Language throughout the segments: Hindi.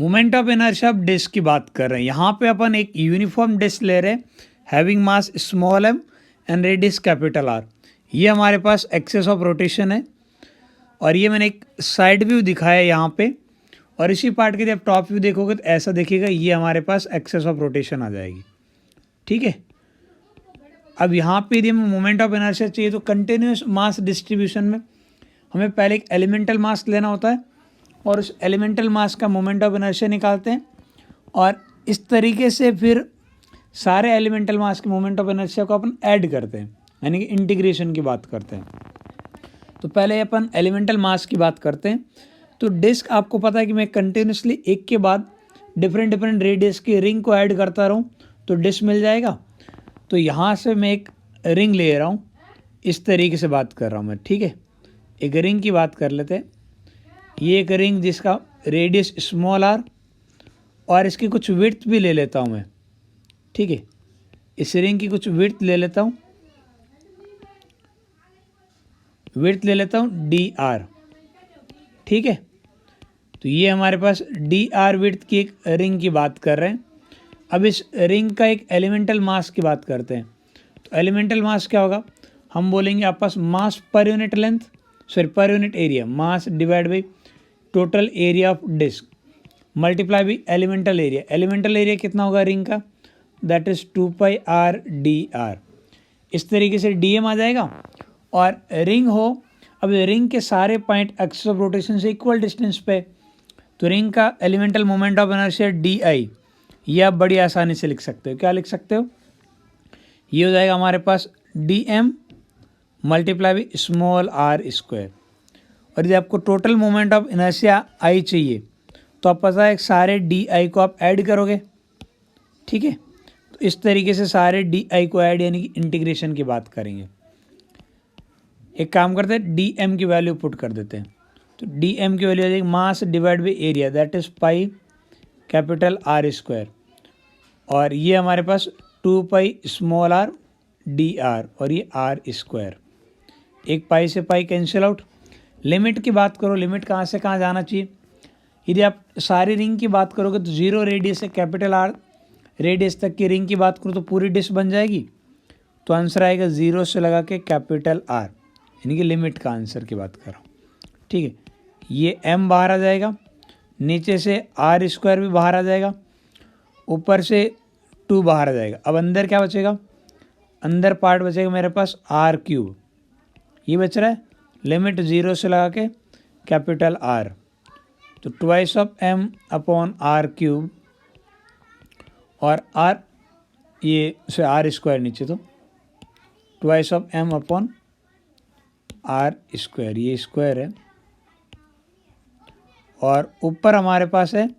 Moment of inertia of disc की बात कर रहे हैं। यहाँ पे अपन एक यूनिफॉर्म डिस्क ले रहे हैं having mass small M and radius capital R. ये हमारे पास एक्सेस ऑफ रोटेशन है और ये मैंने एक साइड व्यू दिखाया है यहाँ पे। और इसी पार्ट के जब टॉप व्यू देखोगे तो ऐसा देखिएगा, ये हमारे पास एक्सेस ऑफ रोटेशन आ जाएगी। ठीक है, अब यहाँ पे यदि हमें मोमेंट ऑफ इनर्शिया चाहिए तो कंटिन्यूस मास डिस्ट्रीब्यूशन में हमें पहले एक एलिमेंटल मास लेना होता है और उस एलिमेंटल मास का मोमेंट ऑफ इनर्शिया निकालते हैं और इस तरीके से फिर सारे एलिमेंटल मास के मोमेंट ऑफ इनर्शिया को अपन ऐड करते हैं, यानी कि इंटीग्रेशन की बात करते हैं। तो पहले अपन एलिमेंटल मास की बात करते हैं। तो डिस्क आपको पता है कि मैं कंटिन्यूसली एक के बाद डिफरेंट रेडियस की रिंग को ऐड करता रहूँ तो डिस्क मिल जाएगा। तो यहाँ से मैं एक रिंग ले रहा हूँ, इस तरीके से बात कर रहा हूँ मैं। ठीक है, एक रिंग की बात कर लेते हैं। ये एक रिंग जिसका रेडियस स्मॉल आर और इसकी कुछ विड्थ भी ले लेता हूँ मैं। ठीक है, इस रिंग की कुछ विड्थ ले लेता हूँ, डी आर। ठीक है, तो ये हमारे पास डी आर विड्थ की एक रिंग की बात कर रहे हैं। अब इस रिंग का एक एलिमेंटल मास की बात करते हैं। तो एलिमेंटल मास क्या होगा, हम बोलेंगे आपके पास mass per unit length, sorry per unit area, mass divide by total area of disc multiply by elemental area. Elemental area कितना होगा रिंग का, that is 2 pi R D R. इस तरीके से डी एम आ जाएगा। और रिंग हो, अब रिंग के सारे पॉइंट एक्सिस ऑफ रोटेशन से इक्वल डिस्टेंस पे, तो रिंग का elemental moment of inertia D I, ये आप बड़ी आसानी से लिख सकते हो। क्या लिख सकते हो, ये हो जाएगा हमारे पास D M multiply by small are square. और यदि आपको total moment of inertia I चाहिए तो आप पता है सारे डी आई को आप ऐड करोगे। ठीक है, तो इस तरीके से सारे डी आई को ऐड यानी कि इंटीग्रेशन की बात करेंगे। एक काम करते हैं, डी एम की वैल्यू पुट कर देते हैं। तो डी एम की वैल्यू आ जाएगी मास divide by area, that is pi capital are square. और ये हमारे पास 2 pi small are D are और ये आर स्क्वायर। एक पाई से पाई कैंसिल आउट। लिमिट की बात करो, लिमिट कहाँ से कहाँ जाना चाहिए। यदि आप सारी रिंग की बात करोगे तो 0 रेडियस से कैपिटल आर रेडियस तक की रिंग की बात करो तो पूरी डिस्क बन जाएगी। तो आंसर आएगा 0 से लगा के कैपिटल आर, यानी कि लिमिट का आंसर की बात कर रहा हूँ। ठीक है, ये m बाहर आ जाएगा, नीचे से आर स्क्वायर भी बाहर आ जाएगा, ऊपर से 2 बाहर आ जाएगा। अब अंदर क्या बचेगा, अंदर पार्ट बचेगा मेरे पास आर क्यूब, ये बच रहा है। लिमिट 0 से लगा के कैपिटल आर, तो twice of m upon are cube और आर, ये से आर स्क्वायर नीचे, तो twice of m upon R square, ये स्क्वायर है। और ऊपर हमारे पास है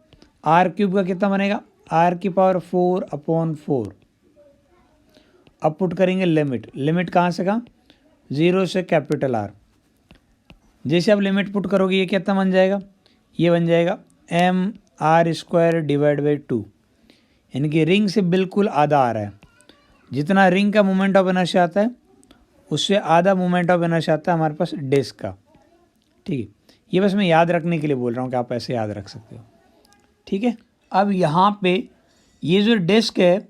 आर क्यूब का कितना बनेगा, आर की पावर 4 अपॉन 4। अब पुट करेंगे लिमिट, लिमिट कहाँ से कहाँ, 0 से कैपिटल आर। जैसे आप लिमिट पुट करोगे ये कितना बन जाएगा, ये बन जाएगा M are square divide by 2, यानी कि रिंग से बिल्कुल आधा आ रहा है। जितना रिंग का मोमेंट ऑफ इनर्शिया आता है उससे आधा मोमेंट ऑफ इनर्शिया आता है हमारे पास डिस्क का। ठीक है, ये बस मैं याद रखने के लिए बोल रहा हूँ कि आप ऐसे याद रख सकते हो। ठीक है, अब यहाँ पे ये जो डिस्क है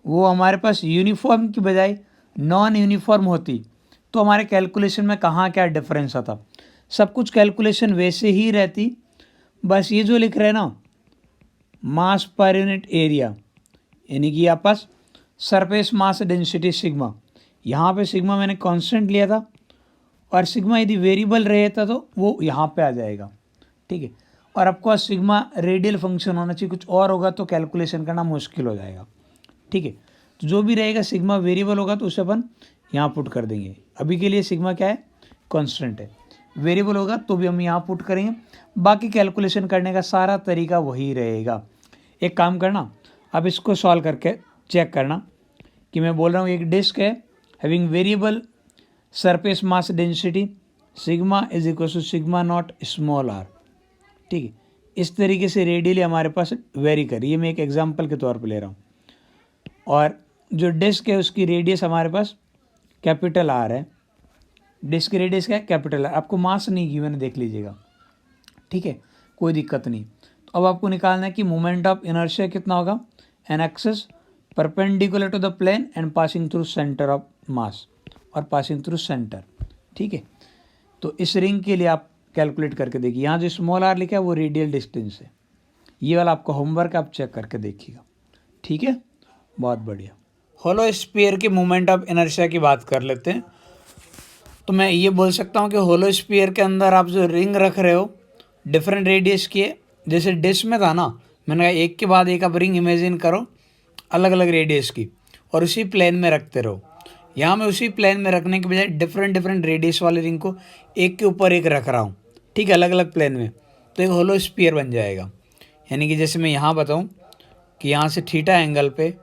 वो हमारे पास यूनिफॉर्म की बजाय नॉन यूनिफॉर्म होती तो हमारे कैलकुलेशन में कहाँ क्या डिफरेंस आता। सब कुछ कैलकुलेशन वैसे ही रहती, बस ये जो लिख रहे हैं ना मास पर यूनिट एरिया, यानी कि यहाँ पास सरफेस मास डेंसिटी सिग्मा, यहाँ पे सिग्मा मैंने कांस्टेंट लिया था और सिग्मा यदि वेरिएबल रहता तो वो यहाँ पे आ जाएगा। ठीक है, और आपको सिग्मा रेडियल फंक्शन होना चाहिए, कुछ और होगा तो कैलकुलेशन करना मुश्किल हो जाएगा। ठीक है, तो जो भी रहेगा सिग्मा वेरिएबल होगा तो उसे अपन यहाँ पुट कर देंगे। अभी के लिए सिग्मा क्या है, कांस्टेंट है। वेरिएबल होगा तो भी हम यहाँ पुट करेंगे, बाकी कैलकुलेशन करने का सारा तरीका वही रहेगा। एक काम करना, अब इसको सॉल्व करके चेक करना कि मैं बोल रहा हूँ एक डिस्क है having variable surface mass density sigma is equal to sigma naught small r. ठीक है, इस तरीके से रेडियली हमारे पास वेरी कर, ये मैं एक एग्जांपल के तौर पे ले रहा हूँ। और जो डिस्क है उसकी रेडियस हमारे पास कैपिटल आर है, डिस्क की रेडियस क्या है, कैपिटल आर। आपको मास नहीं गिवन है, देख लीजिएगा। ठीक है, कोई दिक्कत नहीं। तो अब आपको निकालना है कि मोमेंट ऑफ इनर्शिया कितना होगा, an axis perpendicular to the plane and passing through centre of mass और पासिंग थ्रू सेंटर। ठीक है, तो इस रिंग के लिए आप कैलकुलेट करके देखिए, यहाँ जो स्मॉल आर लिखा है वो रेडियल डिस्टेंस है। ये वाला आपका होमवर्क आप चेक करके देखिएगा। ठीक है, बहुत बढ़िया। होलो स्फीयर के मोमेंट ऑफ इनर्शिया की बात कर लेते हैं। तो मैं ये बोल सकता हूँ कि होलो स्फीयर के अंदर आप जो रिंग रख रहे हो डिफरेंट रेडियस की है, जैसे डिश में था ना, मैंने कहा एक के बाद एक आप रिंग इमेजिन करो अलग अलग रेडियस की और उसी प्लेन में रखते रहो। यहाँ मैं उसी प्लेन में रखने के बजाय डिफरेंट डिफरेंट रेडियस वाले रिंग को एक के ऊपर एक रख रहा हूँ, ठीक है, अलग अलग प्लेन में, तो एक होलो स्फीयर बन जाएगा। यानी कि जैसे मैं यहाँ बताऊँ कि यहाँ से थीटा एंगल पे,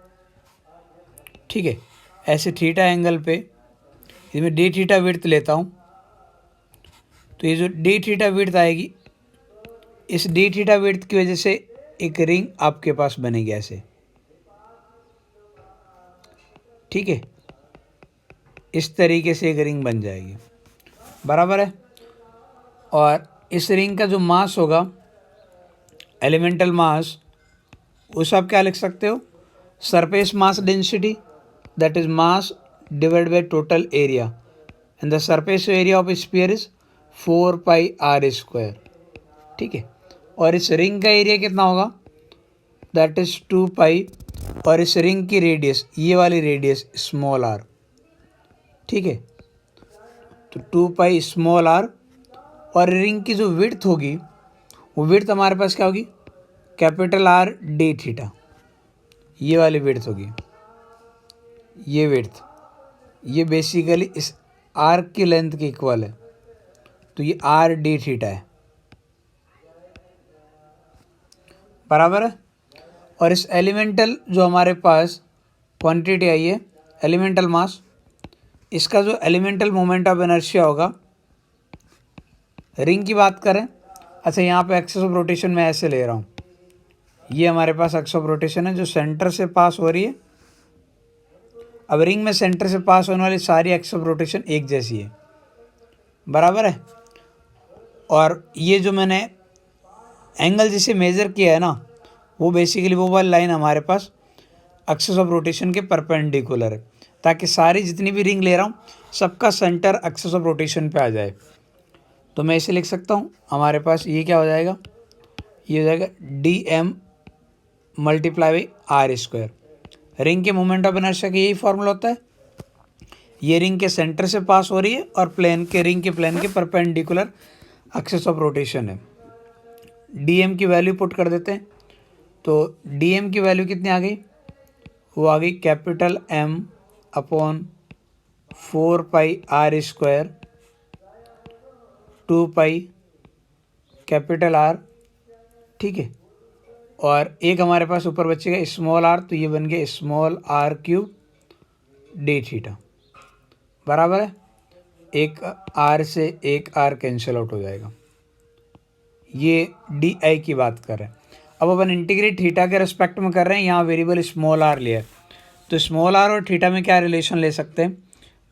ठीक है, ऐसे थीटा एंगल पे यदि मैं डी थीटा विड्थ लेता हूँ, तो ये जो डी थीटा विड्थ आएगी, इस डी थीटा विड्थ की वजह से एक रिंग आपके पास बनेगी ऐसे। ठीक है, इस तरीके से एक रिंग बन जाएगी, बराबर है। और इस रिंग का जो मास होगा, एलिमेंटल मास, उसे आप क्या लिख सकते हो, surface mass density, that is mass divide by total area, and the surface area of sphere is 4 pi r square. ठीक है, और इस रिंग का एरिया कितना होगा, दैट इज 2 पाई, और इस रिंग की रेडियस, ये वाली रेडियस स्मॉल आर। ठीक है, तो 2 पाई स्मॉल आर, और रिंग की जो विड्थ होगी वो विड्थ हमारे पास क्या होगी, कैपिटल आर डी थीटा, ये वाली विड्थ होगी, ये विड्थ, ये बेसिकली इस आर्क की लेंथ के इक्वल है, तो ये आर डी थीटा है, बराबर है। और इस एलिमेंटल जो हमारे पास क्वांटिटी आई है, एलिमेंटल मास, इसका जो एलिमेंटल मोमेंट ऑफ इनर्शिया होगा, रिंग की बात करें, अच्छा यहाँ पे एक्सिस ऑफ रोटेशन मैं ऐसे ले रहा हूँ, ये हमारे पास एक्सिस ऑफ रोटेशन है जो सेंटर से पास हो रही है। अब रिंग में सेंटर से पास होने वाली सारी एक्सिस ऑफ रोटेशन एक जैसी है, बराबर है। और ये जो मैंने एंगल जिसे मेज़र किया है ना, वो बेसिकली वो वाली लाइन हमारे पास एक्सिस ऑफ रोटेशन के परपेंडिकुलर है, ताकि सारी जितनी भी रिंग ले रहा हूँ सबका सेंटर एक्सिस ऑफ रोटेशन पे आ जाए। तो मैं इसे लिख सकता हूँ, हमारे पास ये क्या हो जाएगा, ये हो जाएगा d M multiply by r square. Ring के मोमेंट ऑफ इनर्शिया का यही फॉर्मूला होता है, ये रिंग के सेंटर से पास हो रही है और प्लेन के, रिंग के प्लेन के परपेंडिकुलर एक्सिस ऑफ रोटेशन है। डी एम की वैल्यू पुट कर देते हैं, तो डी एम की वैल्यू कितनी आ गई, वो आ गई capital M upon 4 pi r square 2 pi capital R. ठीक है, और एक हमारे पास ऊपर बचेगा स्मॉल आर, तो ये बन गया small r cube d theta, बराबर है। एक आर से एक आर कैंसिल आउट हो जाएगा। ये डी आई की बात कर रहे हैं। अब अपन इंटीग्रेट थीटा के रेस्पेक्ट में कर रहे हैं, यहाँ वेरिएबल स्मॉल आर लिया है, तो स्मॉल आर और थीटा में क्या रिलेशन ले सकते हैं,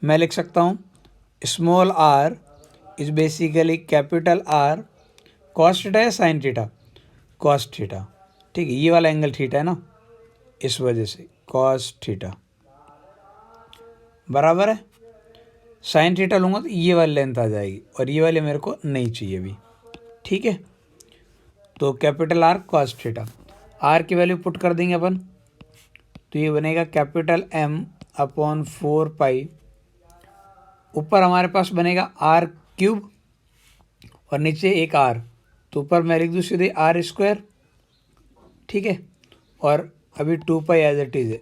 मैं लिख सकता हूँ small r is basically capital R cos theta या साइन थीटा, कॉस थीटा। ठीक है, ये वाला एंगल थीटा है ना, इस वजह से कॉस थीटा, बराबर है। साइन थीटा लूँगा तो ये वाली लेंथ आ जाएगी, और ये वाली मेरे को नहीं चाहिए अभी। ठीक है, तो capital R cos theta, r की वैल्यू पुट कर देंगे अपन, तो ये बनेगा कैपिटल एम अपॉन 4 पाई, ऊपर हमारे पास बनेगा आर क्यूब और नीचे एक आर, तो ऊपर मैं लिख दूँ सीधे आर स्क्वायर। ठीक है, और अभी 2 पाई एज इट इज़ है,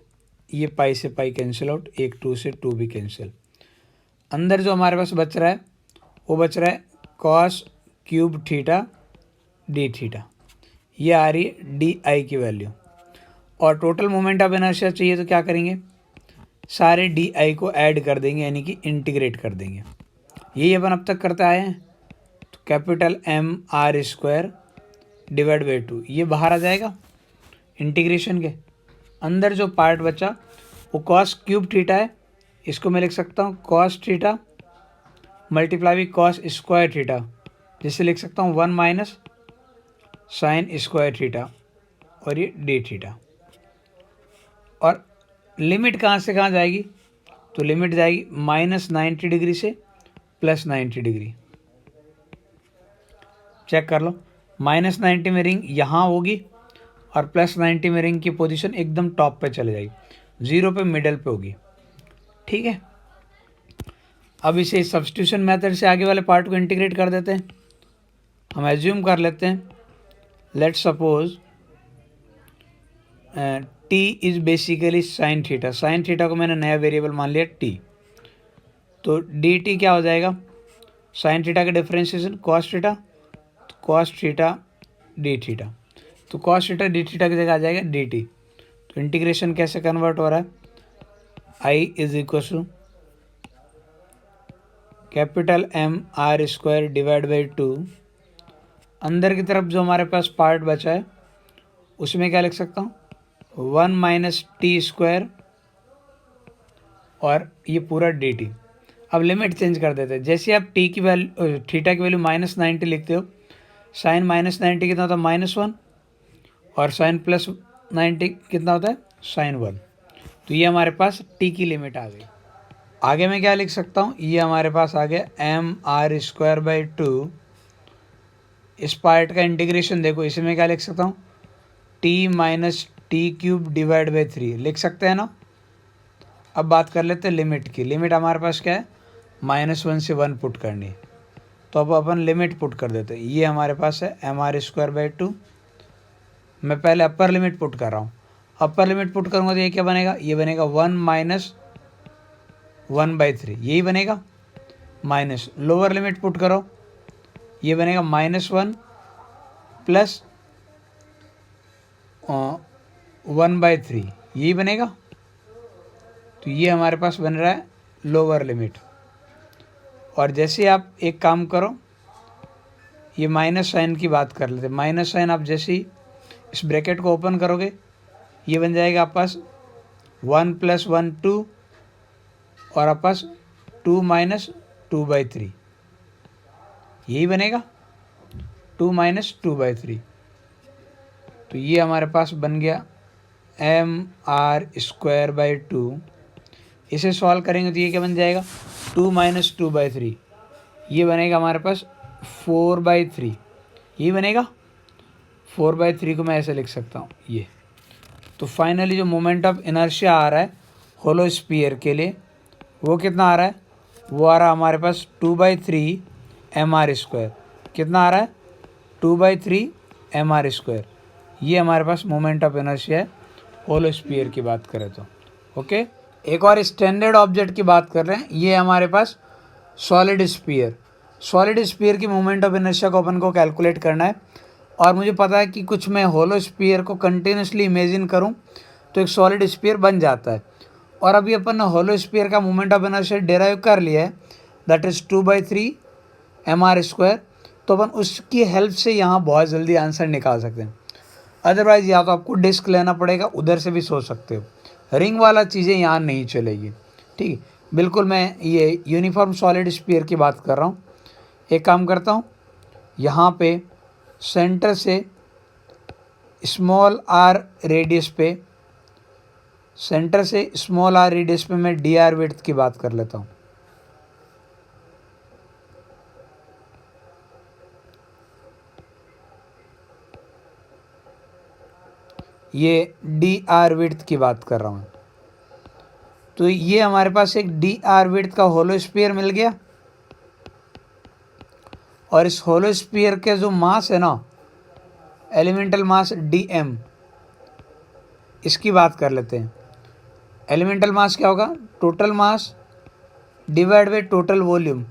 ये पाई से पाई कैंसिल आउट, एक 2 से 2 भी कैंसिल। अंदर जो हमारे पास बच रहा है वो बच रहा है cos cube theta D theta, ये आ रही है डी आई की वैल्यू। और टोटल मोमेंट ऑफ इनर्शिया चाहिए तो क्या करेंगे, सारे डी आई को ऐड कर देंगे, यानी कि इंटीग्रेट कर देंगे। यही अपन अब तक करते आए हैं। तो capital M are square divide by 2, ये बाहर आ जाएगा इंटीग्रेशन के। अंदर जो पार्ट बचा वो कॉस क्यूब थीटा है, इसको मैं लिख सकता हूँ cos theta multiply by cos square theta, जिससे लिख सकता हूँ 1 माइनस साइन स्क्वायर थीटा और ये डी थीटा। और लिमिट कहाँ से कहाँ जाएगी, तो लिमिट जाएगी -90 डिग्री से +90 डिग्री। चेक कर लो, -90 में रिंग यहाँ होगी और +90 में रिंग की पोजीशन एकदम टॉप पे चले जाएगी, 0 पे मिडल पे होगी। ठीक है, अब इसे सब्स्टिट्यूशन मेथड से आगे वाले पार्ट को इंटीग्रेट कर देते हैं। हम एज्यूम कर लेते हैं, let's suppose T is basically sine theta. Sine theta को मैंने नया वेरिएबल मान लिया टी, तो डी टी क्या हो जाएगा, साइन थीटा का differentiation cos theta, cos theta D theta, तो कॉस थीटा डी थीटा की जगह आ जाएगा डी टी। तो इंटीग्रेशन कैसे कन्वर्ट हो रहा है, I is equal to capital M are square divide by 2, अंदर की तरफ जो हमारे पास पार्ट बचा है उसमें क्या लिख सकता हूँ, 1 - टी स्क्वायर और ये पूरा डी टी। अब लिमिट चेंज कर देते हैं, जैसे आप टी की वैल्यू थीटा की वैल्यू -90 लिखते हो, साइन -90 कितना होता है -1 और साइन +90 कितना होता है sin1। तो ये हमारे पास टी की लिमिट आ गई। आगे मैं क्या लिख सकता हूँ, ये हमारे पास आ गया mr²/2। इस पार्ट का इंटीग्रेशन देखो, इसे मैं क्या लिख सकता हूँ, t - t³ डिवाइड बाई 3 लिख सकते हैं ना। अब बात कर लेते हैं लिमिट की। लिमिट हमारे पास क्या है, -1 से 1 पुट करनी है, तो अब अपन लिमिट पुट कर देते हैं। ये हमारे पास है mr²/2। मैं पहले अपर लिमिट पुट कर रहा हूँ, अपर लिमिट पुट करूँगा तो ये क्या बनेगा, ये बनेगा 1 - 1/3, यही बनेगा। माइनस लोअर लिमिट पुट करो, ये बनेगा -1 प्लस 1/3, यही बनेगा। तो ये हमारे पास बन रहा है लोअर लिमिट। और जैसे आप एक काम करो, ये माइनस साइन की बात कर लेते हैं। माइनस साइन आप जैसे ही इस ब्रैकेट को ओपन करोगे, ये बन जाएगा आप पास 1 + 1 2 और आप पास 2 - 2/3, यही बनेगा 2 - 2/3। तो ये हमारे पास बन गया mr²/2। इसे सॉल्व करेंगे तो ये क्या बन जाएगा, 2 - 2/3, ये बनेगा हमारे पास 4/3, यही बनेगा 4/3 को मैं ऐसे लिख सकता हूँ ये। तो फाइनली जो मोमेंट ऑफ इनर्शिया आ रहा है होलो स्फीयर के लिए, वो कितना आ रहा है, वो आ रहा है हमारे पास 2/3 mr²। कितना आ रहा है, 2/3 mr²। ये हमारे पास मोमेंट ऑफ इनर्शिया है होलो स्फीयर की बात करें तो। ओके, एक और स्टैंडर्ड ऑब्जेक्ट की बात कर रहे हैं, ये हमारे पास सॉलिड स्फीयर। सॉलिड स्फीयर की मोमेंट ऑफ इनर्शिया को अपन को कैलकुलेट करना है। और मुझे पता है कि कुछ मैं होलो स्फीयर को कंटिन्यूसली इमेजिन करूं तो एक सॉलिड स्फीयर बन जाता है। और अभी अपन ने होलो स्फीयर का मोमेंट ऑफ इनर्शिया डिराइव कर लिया है, दैट इज़ 2/3 mr²। तो अपन उसकी हेल्प से यहाँ बहुत जल्दी आंसर निकाल सकते हैं। अदरवाइज़ या तो आपको डिस्क लेना पड़ेगा, उधर से भी सोच सकते हो। रिंग वाला चीज़ें यहाँ नहीं चलेगी। ठीक है, बिल्कुल मैं ये यूनिफॉर्म सॉलिड स्फीयर की बात कर रहा हूँ। एक काम करता हूँ, यहाँ पे सेंटर से स्मॉल r रेडियस पे, सेंटर से स्मॉल r रेडियस पे मैं dr विड्थ की बात कर लेता हूँ। ये dr विड्थ की बात कर रहा हूँ। तो ये हमारे पास एक dr विड्थ का होलो स्फीयर मिल गया। और इस होलो स्फीयर के जो मास है ना, एलिमेंटल मास dm, इसकी बात कर लेते हैं। एलिमेंटल मास क्या होगा, total mass divide by total volume.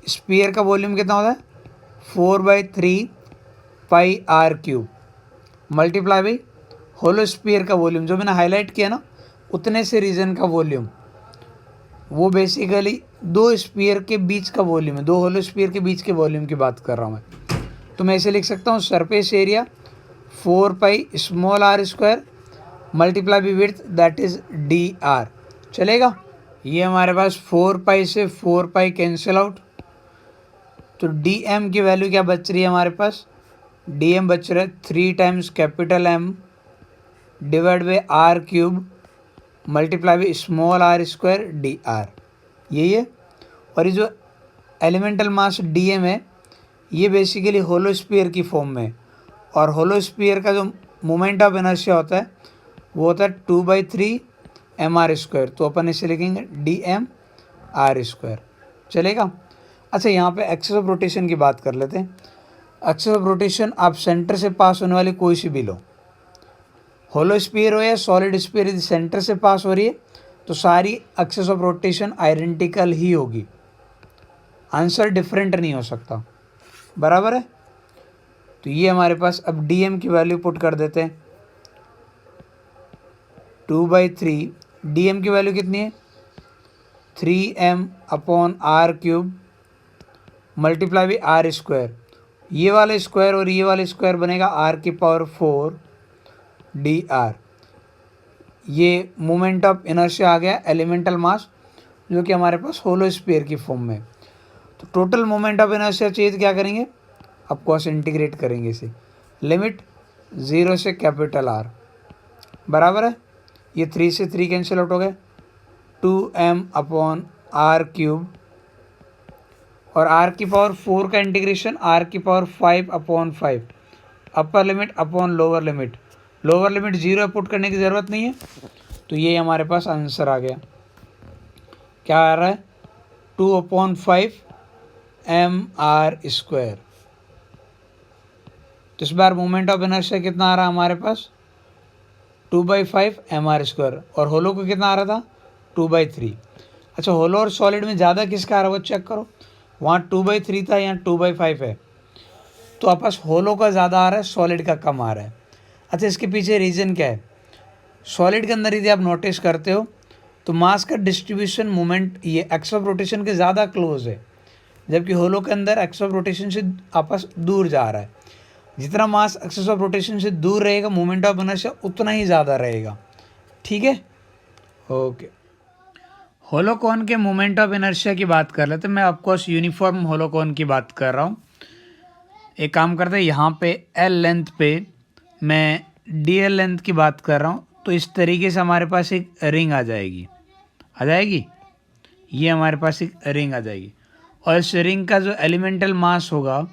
Sphere का वॉल्यूम कितना होता है, 4/3 πr³ multiply by hollow sphere का वॉल्यूम, जो मैंने हाईलाइट किया ना उतने से रीजन का वॉल्यूम। वो बेसिकली दो स्फीयर के बीच का वॉल्यूम है, दो होलो स्फीयर के बीच के वॉल्यूम की बात कर रहा हूँ मैं। तो मैं इसे लिख सकता हूँ surface area 4πr² multiply by width, that is dr। चलेगा, ये हमारे पास 4π से 4π कैंसिल आउट। तो dm की वैल्यू क्या बच रही है हमारे पास, डी एम बच रहा है 3 times capital M divide by r cube multiply by small are square d r, यही है। और ये जो एलिमेंटल मास डी एम है ये बेसिकली होलो स्फीयर की फॉर्म में, और होलो स्फीयर का जो मोमेंट ऑफ इनर्शिया होता है वो होता है 2/3 एम आर स्क्वायर, तो अपन इसे लिखेंगे डी एम आर स्क्वायर, चलेगा। अच्छा, यहाँ पे एक्सिस ऑफ रोटेशन की बात कर लेते हैं। एक्सिस ऑफ रोटेशन आप सेंटर से पास होने वाली कोई सी भी लो, होलो स्फीयर हो या सॉलिड स्फीयर, यदि सेंटर से पास हो रही है तो सारी एक्सिस ऑफ रोटेशन आइडेंटिकल ही होगी, आंसर डिफरेंट नहीं हो सकता, बराबर है। तो ये हमारे पास, अब डी एम की वैल्यू पुट कर देते हैं 2/3, डी एम की वैल्यू कितनी है 3m upon are cube multiply by r square, ये वाला स्क्वायर और ये वाला स्क्वायर बनेगा r⁴ डी आर। ये मोमेंट ऑफ इनर्शिया आ गया एलिमेंटल मास, जो कि हमारे पास होलो स्फीयर की फॉर्म में। तो टोटल मोमेंट ऑफ इनर्शिया चाहिए तो क्या करेंगे, अब कॉस इंटीग्रेट करेंगे इसे, लिमिट 0 से कैपिटल आर, बराबर है। ये 3 से 3 कैंसिल आउट हो गए, 2m अपॉन आर क्यूब, और r⁴ का integration r⁵ upon 5, upper limit upon lower limit, lower limit 0 put करने की ज़रूरत नहीं है। तो ये हमारे पास आंसर आ गया, क्या आ रहा है 2/5 एम आर स्क्वायर। तो इस बार मोमेंट ऑफ इनर्शिया कितना आ रहा है हमारे पास 2/5 एम आर स्क्वायर, और होलो को कितना आ रहा था 2/3। अच्छा, होलो और सॉलिड में ज़्यादा किसका आ रहा है वो चेक करो, वहाँ 2/3 था, यहाँ 2/5 है, तो आपस होलो का ज़्यादा आ रहा है, सॉलिड का कम आ रहा है। अच्छा, इसके पीछे रीज़न क्या है, सॉलिड के अंदर यदि आप नोटिस करते हो तो मास का डिस्ट्रीब्यूशन मोमेंट ये एक्स ऑफ रोटेशन के ज़्यादा क्लोज है, जबकि होलो के अंदर एक्स ऑफ रोटेशन से आपस दूर जा रहा है। जितना मास एक्सिस ऑफ रोटेशन से दूर रहेगा मोमेंट ऑफ इनर्शिया उतना ही ज़्यादा रहेगा, ठीक है, ओके। होलोकॉन के मोमेंट ऑफ इनर्शिया की बात कर लेते हैं। मैं ऑफकोर्स यूनिफॉर्म होलोकॉन की बात कर रहा हूँ। एक काम करते हैं, यहाँ पे एल लेंथ पे मैं डी एल लेंथ की बात कर रहा हूँ, तो इस तरीके से हमारे पास एक रिंग आ जाएगी, ये हमारे पास एक रिंग आ जाएगी, और इस रिंग का जो एलिमेंटल मास होगा,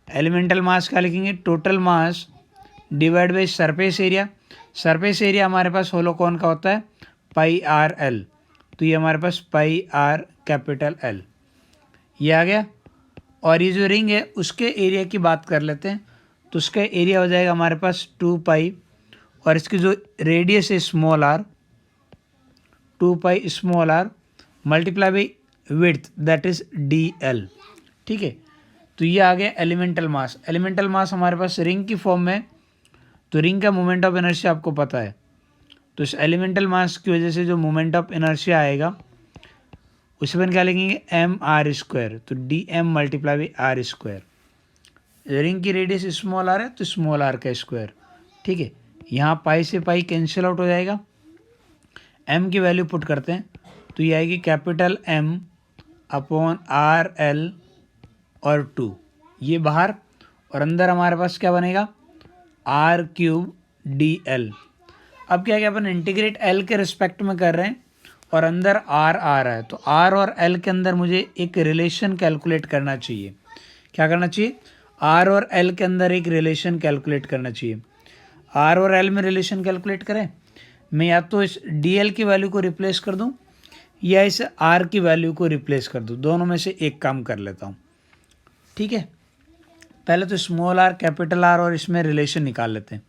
एलिमेंटल मास क्या लिखेंगे, total mass divide by surface area. Surface area हमारे पास होलोकॉन का होता है πr_l, तो ये हमारे पास πr⁵L ये आ गया। और ये जो रिंग है उसके एरिया की बात कर लेते हैं, तो उसका एरिया हो जाएगा हमारे पास 2π, और इसकी जो रेडियस है small r, 2π small r multiply by width that is dl, ठीक है। तो ये आ गया एलिमेंटल मास। एलिमेंटल मास हमारे पास रिंग की फॉर्म में, तो रिंग का मोमेंट ऑफ इनर्शिया आपको पता है, तो इस एलिमेंटल मास की वजह से जो मोमेंट ऑफ इनर्शिया आएगा उसे अपन क्या लिखेंगे एम आर स्क्वायर, तो d M multiply by r square. Ring की रेडियस स्मॉल आर है तो स्मॉल आर का स्क्वायर, ठीक है। यहाँ पाई से पाई कैंसिल आउट हो जाएगा, एम की वैल्यू पुट करते हैं तो ये आएगी capital M upon R L और 2, ये बाहर, और अंदर हमारे पास क्या बनेगा r³ dl। अब क्या अपन इंटीग्रेट l के रिस्पेक्ट में कर रहे हैं और अंदर r आ रहा है, तो r और l के अंदर मुझे एक रिलेशन कैलकुलेट करना चाहिए। क्या करना चाहिए, r और l के अंदर एक रिलेशन कैलकुलेट करना चाहिए। r और l में रिलेशन कैलकुलेट करें, मैं या तो इस dl की वैल्यू को रिप्लेस कर दूं या इस r की वैल्यू को रिप्लेस कर दूं, दोनों में से एक काम कर लेता हूं, ठीक है। पहले तो स्मॉल r कैपिटल R और इसमें रिलेशन निकाल लेते हैं।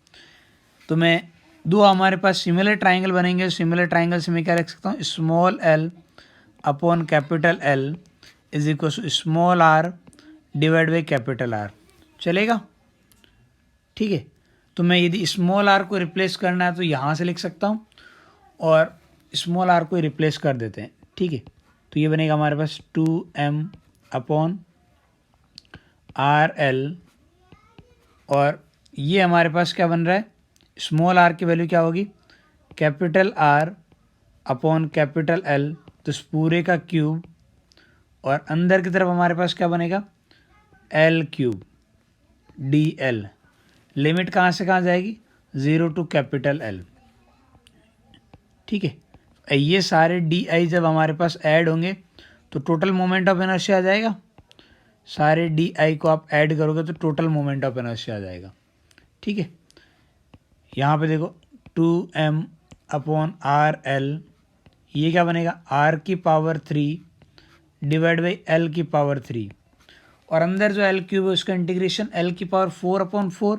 तो मैं दो हमारे पास सिमिलर ट्राइंगल बनेंगे, सिमिलर ट्राइंगल से मैं क्या रख सकता हूँ small l upon capital L is equal to small r divide by capital R, चलेगा, ठीक है। तो मैं यदि स्मॉल r को रिप्लेस करना है तो यहाँ से लिख सकता हूँ और स्मॉल r को रिप्लेस कर देते हैं, ठीक है। तो ये बनेगा हमारे पास 2m अपॉन RL, और ये हमारे पास क्या बन रहा है स्मॉल r की वैल्यू क्या होगी capital R upon capital L, तो इस पूरे का क्यूब, और अंदर की तरफ हमारे पास क्या बनेगा L cube, D L. Limit कहाँ से कहाँ जाएगी, 0 टू कैपिटल एल। ठीक है, ये सारे डी आई जब हमारे पास ऐड होंगे तो टोटल मोमेंट ऑफ इनर्शिया आ जाएगा। सारे डी आई को आप ऐड करोगे तो टोटल मोमेंट ऑफ इनर्शिया आ जाएगा। ठीक है, यहाँ पे देखो 2m अपॉन आर एल, ये क्या बनेगा, r की पावर 3 डिवाइड बाई l की पावर 3, और अंदर जो l क्यूब है उसका इंटीग्रेशन l की पावर 4 अपॉन 4,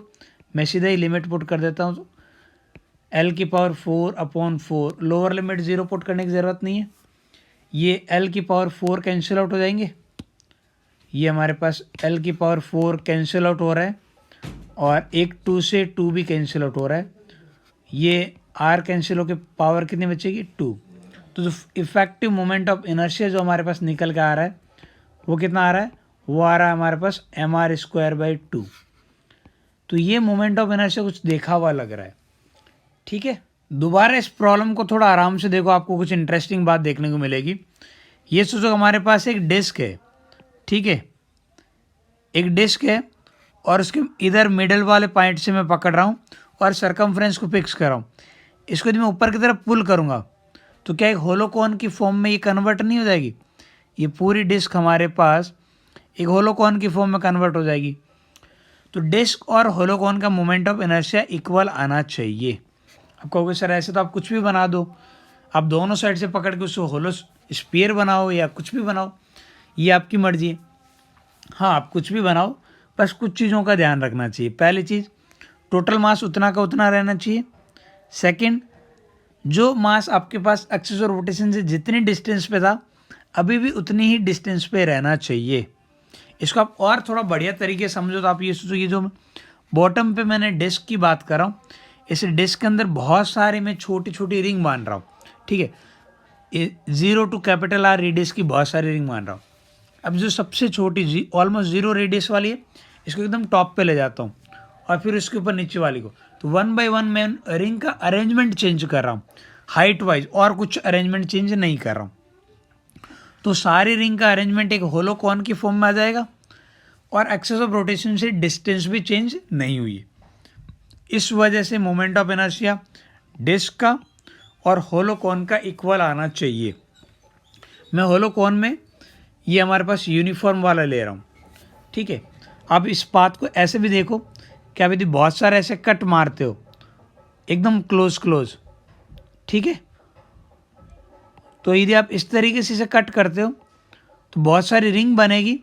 मैं सीधा ही लिमिट पुट कर देता हूँ, तो l की power 4 upon 4, lower limit 0 put करने की ज़रूरत नहीं है, ये l की पावर 4 कैंसिल आउट हो जाएंगे, ये हमारे पास l की पावर 4 कैंसिल आउट हो रहा है, और एक 2 से 2 भी कैंसिल आउट हो रहा है, ये r कैंसिल होकर पावर कितनी बचेगी, 2। तो जो इफेक्टिव मोमेंट ऑफ इनर्शिया जो हमारे पास निकल के आ रहा है वो कितना आ रहा है, वो आ रहा है हमारे पास mr²/2। तो ये मोमेंट ऑफ इनर्शिया कुछ देखा हुआ लग रहा है। ठीक है, दोबारा इस प्रॉब्लम को थोड़ा आराम से देखो, आपको कुछ इंटरेस्टिंग बात देखने को मिलेगी। ये सोचो हमारे पास एक डिस्क है, ठीक है, एक डिस्क है, और उसके इधर मिडल वाले पॉइंट से मैं पकड़ रहा हूँ और सरकमफ्रेंस को फिक्स कर रहा हूँ। इसको यदि मैं ऊपर की तरफ पुल करूँगा तो क्या एक होलोकॉन की फॉर्म में ये कन्वर्ट नहीं हो जाएगी, ये पूरी डिस्क हमारे पास एक होलोकॉन की फॉर्म में कन्वर्ट हो जाएगी। तो डिस्क और होलोकॉन का मोमेंट ऑफ इनर्शिया इक्वल आना चाहिए। आप कहोगे सर ऐसे तो आप कुछ भी बना दो, आप दोनों साइड से पकड़ के उसको होलो स्फीयर बनाओ या कुछ भी बनाओ, ये आपकी मर्जी है। हाँ, आप कुछ भी बनाओ, बस कुछ चीज़ों का ध्यान रखना चाहिए। पहली चीज़, टोटल मास उतना का उतना रहना चाहिए। सेकंड, जो मास आपके पास एक्सिस ऑफ रोटेशन से जितनी डिस्टेंस पे था अभी भी उतनी ही डिस्टेंस पे रहना चाहिए। इसको आप और थोड़ा बढ़िया तरीके से समझो तो आप ये सोचो, ये जो बॉटम पे मैंने डिस्क की बात कर रहा हूँ, इस डिस्क के अंदर बहुत सारे मैं छोटी छोटी रिंग मान रहा हूँ। ठीक है, 0 टू कैपिटल आर रेडियस की बहुत सारी रिंग मान रहा हूँ। अब जो सबसे छोटी ऑलमोस्ट 0 रेडियस वाली है, इसको एकदम टॉप पे ले जाता हूँ, और फिर उसके ऊपर नीचे वाली को, तो 1 बाय 1 मैं रिंग का अरेंजमेंट चेंज कर रहा हूँ हाइट वाइज, और कुछ अरेंजमेंट चेंज नहीं कर रहा हूँ। तो सारी रिंग का अरेंजमेंट एक होलोकॉन की फॉर्म में आ जाएगा, और एक्सेस ऑफ रोटेशन से डिस्टेंस भी चेंज नहीं हुई है। इस वजह से मोमेंट ऑफ इनर्शिया डिस्क का और होलोकॉन का इक्वल आना चाहिए। मैं होलोकॉन में ये हमारे पास यूनिफॉर्म वाला ले रहा हूँ। ठीक है, आप इस बात को ऐसे भी देखो कि आप यदि बहुत सारे ऐसे कट मारते हो एकदम क्लोज, ठीक है, तो यदि आप इस तरीके से इसे कट करते हो तो बहुत सारी रिंग बनेगी,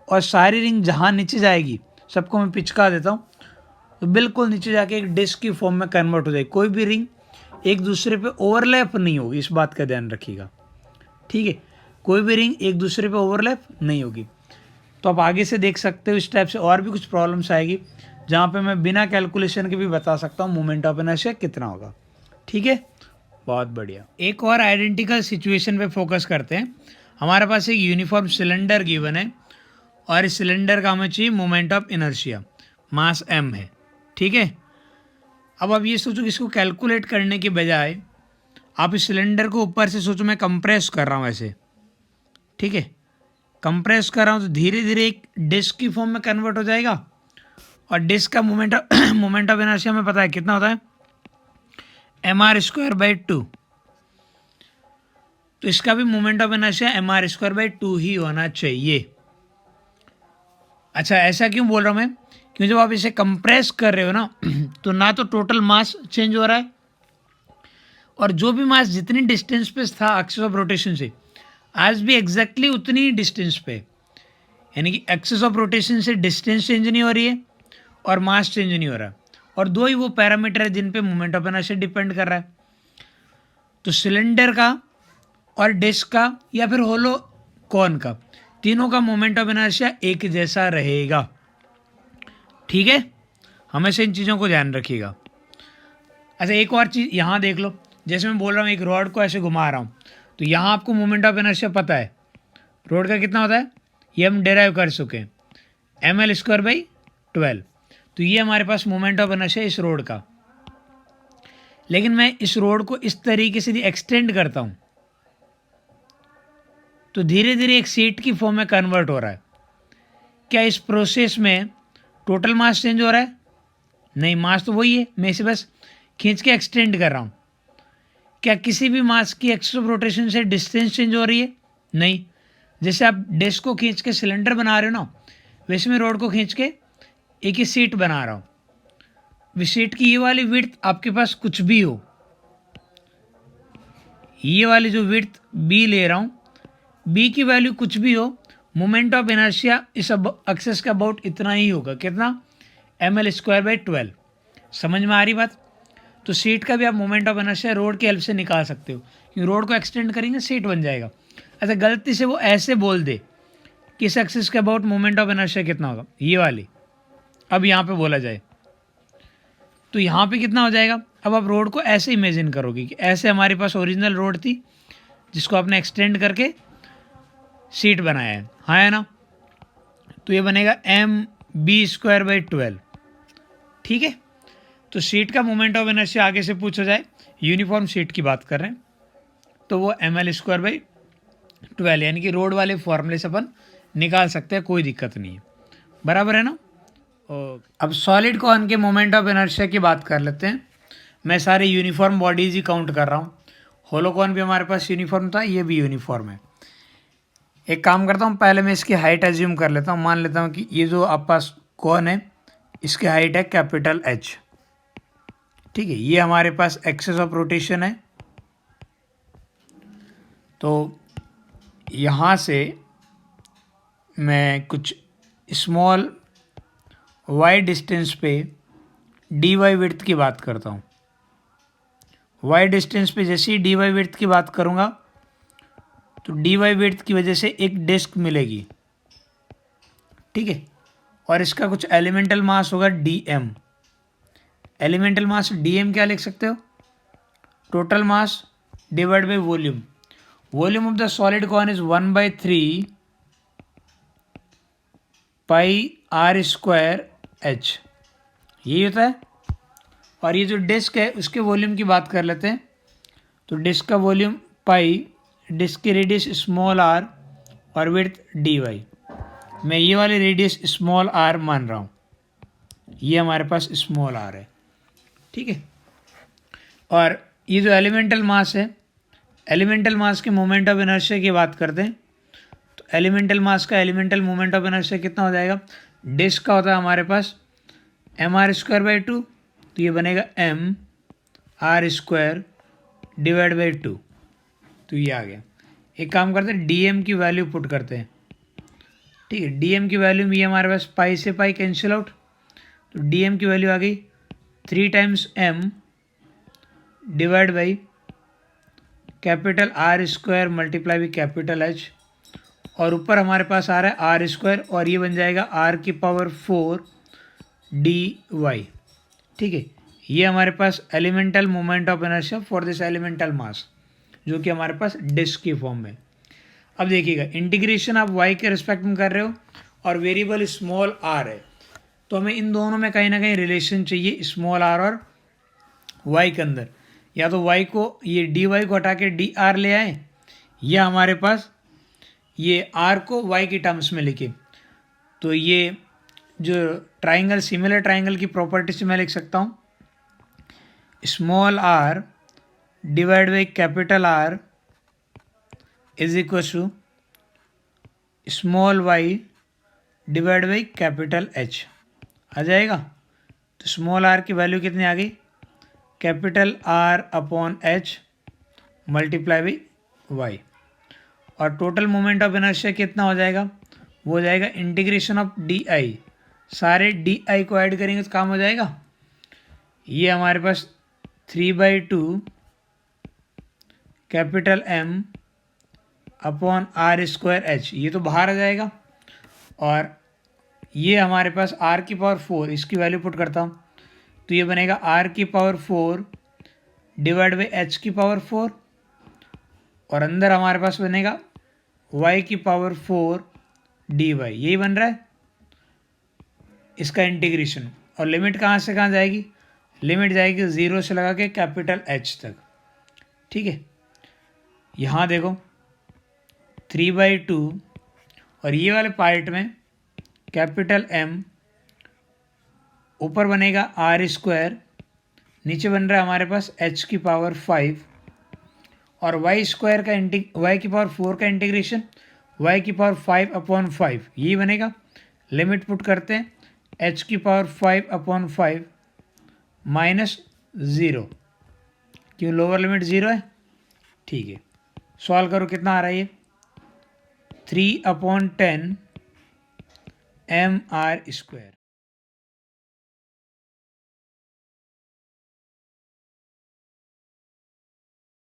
और सारी रिंग जहाँ नीचे जाएगी, सबको मैं पिचका देता हूँ, तो बिल्कुल नीचे जाके एक डिस्क की फॉर्म में कन्वर्ट हो जाएगी। कोई भी रिंग एक दूसरे पे ओवरलैप नहीं होगी, इस बात का ध्यान रखिएगा। ठीक है, कोई भी रिंग एक दूसरे पे ओवरलैप नहीं होगी। तो आप आगे से देख सकते हो, इस टाइप से और भी कुछ प्रॉब्लम्स आएगी जहाँ पे मैं बिना कैलकुलेशन के भी बता सकता हूँ मोमेंट ऑफ इनर्शिया कितना होगा। ठीक है, बहुत बढ़िया। एक और आइडेंटिकल सिचुएशन पे फोकस करते हैं। हमारे पास एक यूनिफॉर्म सिलेंडर गिवन है, और इस सिलेंडर का हमें चाहिए moment of inertia, mass m है। ठीक है, अब आप ये सोचो कि इसको कैलकुलेट करने के बजाय आप इस सिलेंडर को ऊपर से सोचो मैं कंप्रेस कर रहा हूँ ऐसे। ठीक है, कंप्रेस कर रहा हूँ तो धीरे धीरे एक डिस्क की फॉर्म में कन्वर्ट हो जाएगा, और डिस्क का मोमेंट ऑफ इनर्शिया में पता है कितना होता है, mr²/2। तो इसका भी मोमेंट ऑफ इनर्शिया mr²/2 ही होना चाहिए। अच्छा, ऐसा क्यों बोल रहा हूँ मैं, क्योंकि जब आप इसे कंप्रेस कर रहे हो ना तो ना तो टोटल मास चेंज हो रहा है, और जो भी मास जितनी डिस्टेंस पे था एक्सिस ऑफ रोटेशन से आज भी एग्जैक्टली उतनी ही डिस्टेंस पे, यानी कि एक्सिस ऑफ रोटेशन से डिस्टेंस चेंज नहीं हो रही है और मास चेंज नहीं हो रहा है, और दो ही वो पैरामीटर है जिन पे मोमेंट ऑफ इनर्शिया डिपेंड कर रहा है। तो सिलेंडर का और डिस्क का या फिर होलोकॉन का, तीनों का मोमेंट ऑफ इनर्शिया एक जैसा रहेगा। ठीक है, हमेशा इन चीज़ों को ध्यान रखिएगा। अच्छा, एक और चीज़ यहाँ देख लो, जैसे मैं बोल रहा हूँ एक रॉड को ऐसे घुमा रहा हूँ, तो यहाँ आपको मोमेंट ऑफ इनर्शिया पता है रॉड का कितना होता है, ये हम डिराइव कर चुके हैं, ml²/12। तो ये हमारे पास मोमेंट ऑफ इनर्शिया इस रोड का। लेकिन मैं इस रोड को इस तरीके से एक्सटेंड करता हूँ तो धीरे धीरे एक सीट की फॉर्म में कन्वर्ट हो रहा है। क्या इस प्रोसेस में टोटल मास चेंज हो रहा है? नहीं, मास तो वही है, मैं इसे बस खींच के एक्सटेंड कर रहा हूँ। क्या किसी भी मास की एक्सिस ऑफ रोटेशन से डिस्टेंस चेंज हो रही है? नहीं। जैसे आप डिस्क को खींच के सिलेंडर बना रहे हो ना, वैसे मैं रोड को खींच के एक ही सीट बना रहा हूँ। सीट की ये वाली विड्थ आपके पास कुछ भी हो, ये वाली जो विड्थ बी ले रहा हूँ, बी की वैल्यू कुछ भी हो, मोमेंट ऑफ इनर्शिया इस एक्सेस का अबाउट इतना ही होगा। कितना? ml²/12। समझ में आ रही बात? तो सीट का भी आप मोमेंट ऑफ इनर्शिया रोड की हेल्प से निकाल सकते हो, क्योंकि रोड को एक्सटेंड करेंगे सीट बन जाएगा। अच्छा, गलती से वो ऐसे बोल दे कि इस एक्सिस के अबाउट मोमेंट ऑफ इनर्शिया कितना होगा, ये वाली, अब यहाँ पे बोला जाए तो यहाँ पे कितना हो जाएगा। अब आप रोड को ऐसे इमेजिन करोगे कि ऐसे हमारे पास ओरिजिनल रोड थी जिसको आपने एक्सटेंड करके सीट बनाया है, हाँ है ना। तो ये बनेगा mb²/12। ठीक है, तो सीट का मोमेंट ऑफ इनर्शिया आगे से पूछा जाए, यूनिफॉर्म सीट की बात कर रहे हैं, तो वो ml²/12 यानी कि रोड वाले फॉर्मूले से अपन निकाल सकते हैं, कोई दिक्कत नहीं है, बराबर है ना। अब सॉलिड कॉन के मोमेंट ऑफ इनर्शिया की बात कर लेते हैं। मैं सारे यूनिफॉर्म बॉडीज ही काउंट कर रहा हूँ। होलोकॉन भी हमारे पास यूनिफॉर्म था, ये भी यूनिफॉर्म है। एक काम करता हूँ, पहले मैं इसकी हाइट एज्यूम कर लेता हूँ। मान लेता हूँ कि ये जो आप पास कॉन है, इसकी हाइट है कैपिटल H। ठीक है, ये हमारे पास एक्सेस ऑफ रोटेशन है। तो यहाँ से मैं कुछ स्मॉल y डिस्टेंस पे dy विड्थ की बात करता हूँ। y डिस्टेंस पे जैसे ही dy विड्थ की बात करूँगा तो dy विड्थ की वजह से एक डिस्क मिलेगी। ठीक है, और इसका कुछ एलिमेंटल मास होगा dm। एलिमेंटल मास dm क्या लिख सकते हो? Total mass divide by volume. Volume of the solid coin is 1/3 πr²h, यही होता है। और ये जो डिस्क है उसके वॉल्यूम की बात कर लेते हैं। तो डिस्क का वॉल्यूम पाई, डिस्क की रेडियस स्मॉल r और विड्थ dy। मैं ये वाली रेडियस स्मॉल r मान रहा हूँ, ये हमारे पास स्मॉल r है। ठीक है, और ये जो एलिमेंटल मास है, एलिमेंटल मास के मोमेंट ऑफ इनर्शिया की बात करते हैं। तो एलिमेंटल मास का एलिमेंटल मोमेंट ऑफ इनर्शिया कितना हो जाएगा? डिस्क का होता है हमारे पास mr²/2, तो ये बनेगा mr² डिवाइड बाई 2। तो ये आ गया। एक काम करते हैं, dm की वैल्यू पुट करते हैं। ठीक है, dm की वैल्यू ये हमारे पास पाई से पाई कैंसिल आउट, तो dm की वैल्यू आ गई 3 times m divide by capital R² multiply by capital H, और ऊपर हमारे पास आ रहा है R², और ये बन जाएगा r⁴ dy। ठीक है, ये हमारे पास elemental moment of inertia for this elemental mass, जो कि हमारे पास डिस्क की फॉर्म में। अब देखिएगा, इंटीग्रेशन आप y के रिस्पेक्ट में कर रहे हो और वेरिएबल स्मॉल r है, तो हमें इन दोनों में कहीं ना कहीं रिलेशन चाहिए, स्मॉल r और y के अंदर। या तो y को, ये dy को हटा के dr ले आए, या हमारे पास ये r को y की टर्म्स में लिखे। तो ये जो ट्राइंगल, सिमिलर ट्राइंगल की प्रॉपर्टी से मैं लिख सकता हूँ small r divide by capital R is equal to small y divide by capital H आ जाएगा। तो स्मॉल r की वैल्यू कितनी आ गई? Capital R/H multiply by y। और टोटल मोमेंट ऑफ इनर्शिया कितना हो जाएगा? वो हो जाएगा इंटीग्रेशन ऑफ डी। सारे डी को ऐड करेंगे तो काम हो जाएगा। ये हमारे पास 3/2 कैपिटल M/R²H, ये तो बाहर आ जाएगा। और ये हमारे पास r⁴, इसकी वैल्यू पुट करता हूँ, तो ये बनेगा r⁴ डिवाइड बाई h⁴, और अंदर हमारे पास बनेगा y⁴ dy। यही बन रहा है इसका इंटीग्रेशन। और लिमिट कहाँ से कहाँ जाएगी? लिमिट जाएगी 0 से लगा के कैपिटल H तक। ठीक है, यहाँ देखो 3/2 और ये वाले पार्ट में कैपिटल M ऊपर बनेगा आर स्क्वायर, नीचे बन रहा है हमारे पास एच की पावर 5 और वाई स्क्वायर का वाई की पावर 4 का इंटीग्रेशन वाई की पावर 5/5 ये बनेगा। लिमिट पुट करते हैं, एच की पावर 5/5 माइनस 0, क्यों लोअर लिमिट 0 है। ठीक है, सॉल्व करो कितना आ रहा है ये 3/10 mr स्क्वायर।